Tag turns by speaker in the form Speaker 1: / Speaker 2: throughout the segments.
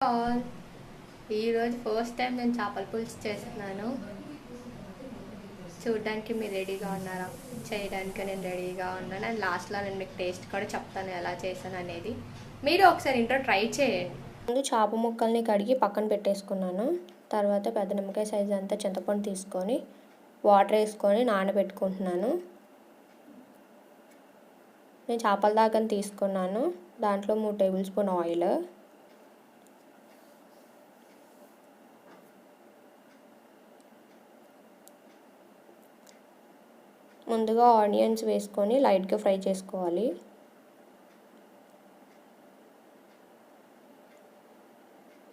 Speaker 1: All ఈరోజు first time నేను చేపల పులుసు చేస్తున్నాను. చూడడానికి మీరు రెడీగా ఉన్నారా? చేయడానికి నేను రెడీగా ఉన్నాను. అండ్ లాస్ట్లో నేను మీకు టేస్ట్ కూడా చెప్తాను ఎలా చేశాను అనేది. మీరు ఒకసారి ఇంట్లో ట్రై చేయండి.
Speaker 2: ముందు చేప ముక్కల్ని కడిగి పక్కన పెట్టేసుకున్నాను. తర్వాత పెద్ద నిమ్మకాయ సైజు అంతా చింతపండు తీసుకొని వాటర్ వేసుకొని నానబెట్టుకుంటున్నాను. నేను చేపల దాకా తీసుకున్నాను. దాంట్లో 3 టేబుల్ స్పూన్ ఆయిల్, ముందుగా ఆనియన్స్ వేసుకొని లైట్గా ఫ్రై చేసుకోవాలి.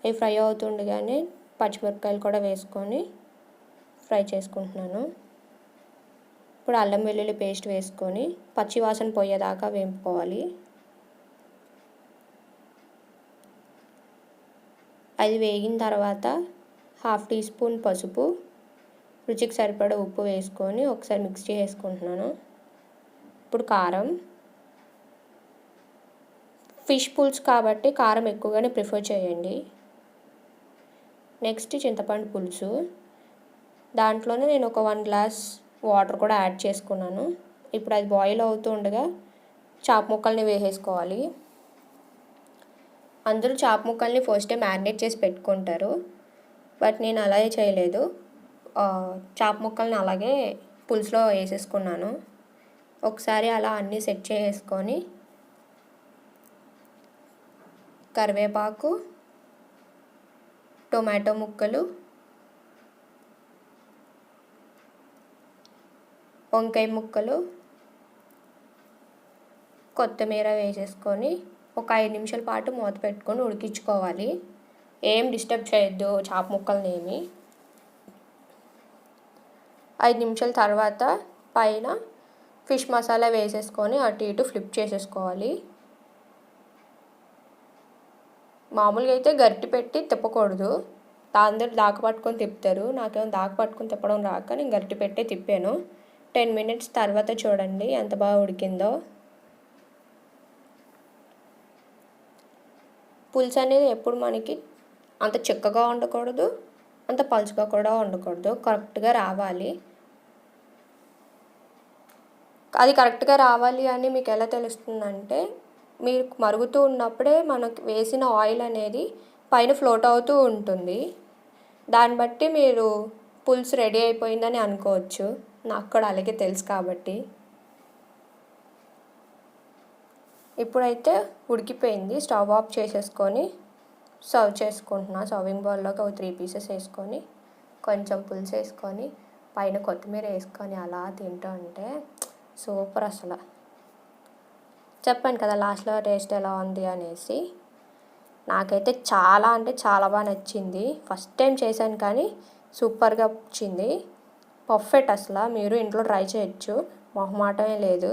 Speaker 2: ఇవి ఫ్రై అవుతుండగానే పచ్చిమిరపకాయలు కూడా వేసుకొని ఫ్రై చేసుకుంటున్నాను. ఇప్పుడు అల్లం వెల్లుల్లి పేస్ట్ వేసుకొని పచ్చి వాసన పోయేదాకా వేపుకోవాలి. అది వేగిన తర్వాత 1/2 టీ స్పూన్ పసుపు, రుచికి సరిపడా ఉప్పు వేసుకొని ఒకసారి మిక్స్ చేసుకుంటున్నాను. ఇప్పుడు కారం, ఫిష్ పులుసు కాబట్టి కారం ఎక్కువగానే ప్రిఫర్ చేయండి. నెక్స్ట్ చింతపండు పులుసు, దాంట్లోనే నేను ఒక 1 గ్లాస్ వాటర్ కూడా యాడ్ చేసుకున్నాను. ఇప్పుడు అది బాయిల్ అవుతూ ఉండగా చేప ముక్కల్ని వేసేసుకోవాలి. అందరూ చేప ముక్కల్ని ఫస్టే మ్యారినేట్ చేసి పెట్టుకుంటారు, బట్ నేను అలాగే చేయలేదు. చేప ముక్కల్ని అలాగే పులుసులో వేసేసుకున్నాను. ఒకసారి అలా అన్నీ సెట్ చేసుకొని కరివేపాకు, టొమాటో ముక్కలు, వంకాయ ముక్కలు, కొత్తిమీర వేసేసుకొని ఒక 5 నిమిషాల పాటు మూత పెట్టుకొని ఉడికించుకోవాలి. ఏం డిస్టర్బ్ చేయొద్దు చేప ముక్కల్ని ఏమి. 5 నిమిషాల తర్వాత పైన ఫిష్ మసాలా వేసేసుకొని అటు ఇటు ఫ్లిప్ చేసేసుకోవాలి. మామూలుగా అయితే గరిటె పెట్టి తిప్పకూడదు, అందరూ దాకా పట్టుకొని తిప్పుతారు. నాకేమో దాకా పట్టుకొని తిప్పడం రాక నేను గరిటె పెట్టే తిప్పాను. 10 మినిట్స్ తర్వాత చూడండి ఎంత బాగా ఉడికిందో. పులుసు అనేది ఎప్పుడు మనకి అంత చిక్కగా ఉండకూడదు, అంత పలుచగా కూడా ఉండకూడదు, కరెక్ట్గా రావాలి. అది కరెక్ట్గా రావాలి అని మీకు ఎలా తెలుస్తుందంటే, మీరు మరుగుతూ ఉన్నప్పుడే మనకు వేసిన ఆయిల్ అనేది పైన ఫ్లోట్ అవుతూ ఉంటుంది. దాన్ని బట్టి మీరు పులుసు రెడీ అయిపోయిందని అనుకోవచ్చు. నాకు కూడా అలాగే తెలుసు కాబట్టి. ఇప్పుడైతే ఉడికిపోయింది. స్టవ్ ఆఫ్ చేసేసుకొని సర్వ్ చేసుకుంటున్నా. సర్వింగ్ బౌల్లోకి ఒక 3 పీసెస్ వేసుకొని కొంచెం పులుసు వేసుకొని పైన కొత్తిమీర వేసుకొని అలా తింటూ ఉంటే సూపర్. అసలు చెప్పాను కదా లాస్ట్లో టేస్ట్ ఎలా ఉంది అనేసి. నాకైతే చాలా అంటే చాలా బాగా నచ్చింది. ఫస్ట్ టైం చేశాను కానీ సూపర్గా వచ్చింది, పర్ఫెక్ట్. అసలు మీరు ఇంట్లో ట్రై చేయొచ్చు, మొహమాటమే లేదు.